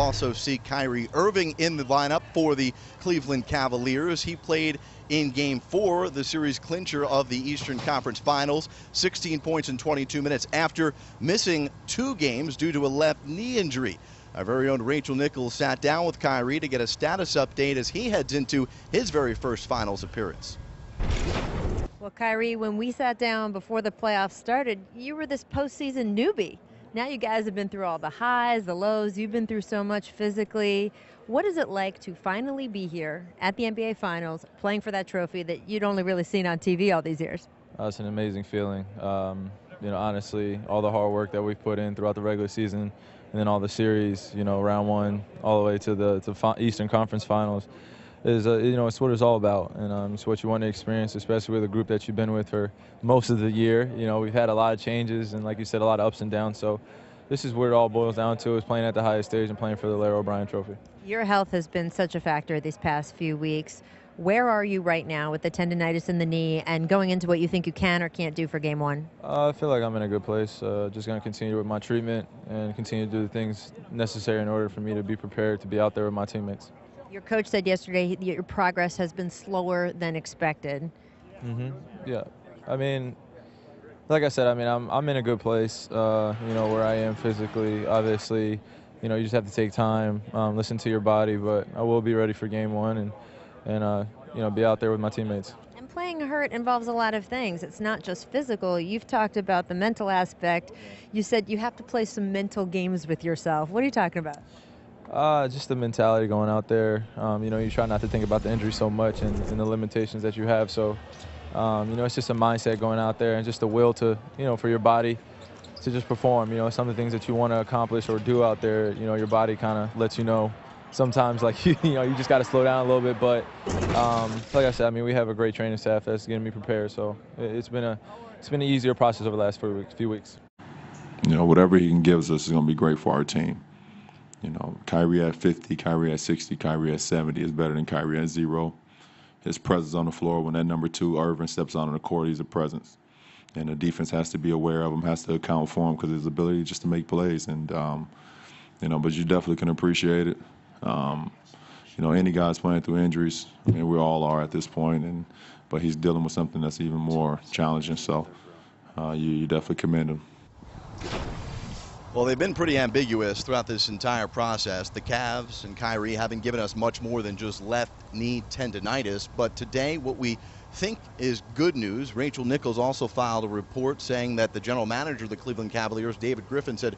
also see Kyrie Irving in the lineup for the Cleveland Cavaliers. He played in Game 4, the series clincher of the Eastern Conference Finals, 16 points in 22 minutes after missing 2 games due to a left knee injury. Our very own Rachel Nichols sat down with Kyrie to get a status update as he heads into his very first finals appearance. Well, Kyrie, when we sat down before the playoffs started, you were this postseason newbie. Now you guys have been through all the highs, the lows. You've been through so much physically. What is it like to finally be here at the NBA Finals, playing for that trophy that you'd only really seen on TV all these years? It's an amazing feeling. Honestly, all the hard work that we've put in throughout the regular season, and then all the series, round 1 all the way to the Eastern Conference Finals, is it's what it's all about, and it's what you want to experience, especially with a group that you've been with for most of the year. We've had a lot of changes and, like you said, a lot of ups and downs. So this is where it all boils down to, is playing at the highest stage and playing for the Larry O'Brien Trophy. Your health has been such a factor these past few weeks. Where are you right now with the tendonitis in the knee and going into what you think you can or can't do for Game 1? I feel like I'm in a good place. Just going to continue with my treatment and continue to do the things necessary in order for me to be prepared to be out there with my teammates. Your coach said yesterday your progress has been slower than expected. Yeah. Like I said, I'm in a good place, where I am physically. Obviously, you just have to take time, listen to your body, but I will be ready for Game 1 and be out there with my teammates. And playing hurt involves a lot of things. It's not just physical. You've talked about the mental aspect. You said you have to play some mental games with yourself. What are you talking about? Just the mentality going out there. You try not to think about the injury so much and the limitations that you have. So, it's just a mindset going out there and just the will to, for your body to just perform. Some of the things that you want to accomplish or do out there, your body kind of lets you know sometimes, like, you just got to slow down a little bit. But like I said, we have a great training staff that's getting me prepared. So it's been an easier process over the last few weeks. Whatever he can give us is going to be great for our team. Kyrie at 50, Kyrie at 60, Kyrie at 70 is better than Kyrie at 0. His presence on the floor, when that number 2, Irving, steps on the court, he's a presence. And the defense has to be aware of him, has to account for him because his ability just to make plays. And, but you definitely can appreciate it. Any guys playing through injuries, we all are at this point, but he's dealing with something that's even more challenging. So you definitely commend him. Well, they've been pretty ambiguous throughout this entire process. The Cavs and Kyrie haven't given us much more than just left knee tendonitis. But today, what we think is good news, Rachel Nichols also filed a report saying that the general manager of the Cleveland Cavaliers, David Griffin, said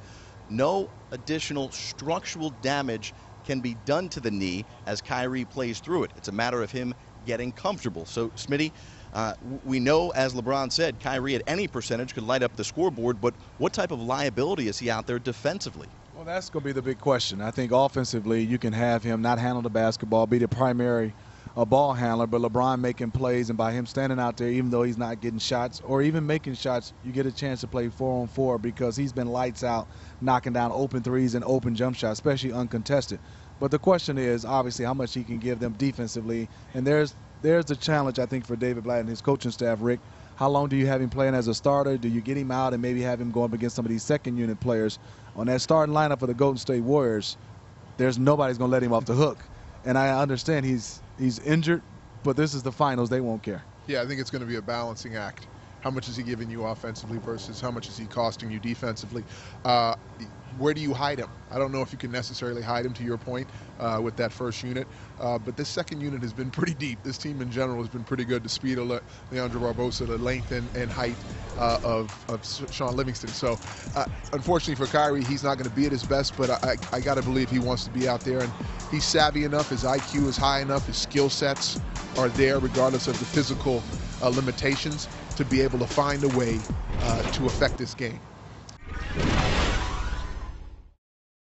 no additional structural damage can be done to the knee as Kyrie plays through it. It's a matter of him getting comfortable. So, Smitty, we know, as LeBron said, Kyrie at any percentage could light up the scoreboard, but what type of liability is he out there defensively? Well, that's going to be the big question. I think offensively you can have him not handle the basketball, be the primary ball handler, but LeBron making plays, and by him standing out there, even though he's not getting shots or even making shots, you get a chance to play 4-on-4 because he's been lights out, knocking down open threes and open jump shots, especially uncontested. But the question is, obviously, how much he can give them defensively, and there's the challenge, I think, for David Blatt and his coaching staff, Rick. How long do you have him playing as a starter? Do you get him out and maybe have him go up against some of these second-unit players? On that starting lineup for the Golden State Warriors, there's nobody's going to let him off the hook. And I understand he's injured, but this is the finals. They won't care. Yeah, I think it's going to be a balancing act. How much is he giving you offensively versus how much is he costing you defensively? Where do you hide him? I don't know if you can necessarily hide him, to your point, with that first unit. But this second unit has been pretty deep. This team in general has been pretty good. The speed of Leandro Barbosa, the length and height of Sean Livingston. So, unfortunately for Kyrie, he's not going to be at his best, but I got to believe he wants to be out there. And he's savvy enough, his IQ is high enough, his skill sets are there regardless of the physical limitations to be able to find a way to affect this game.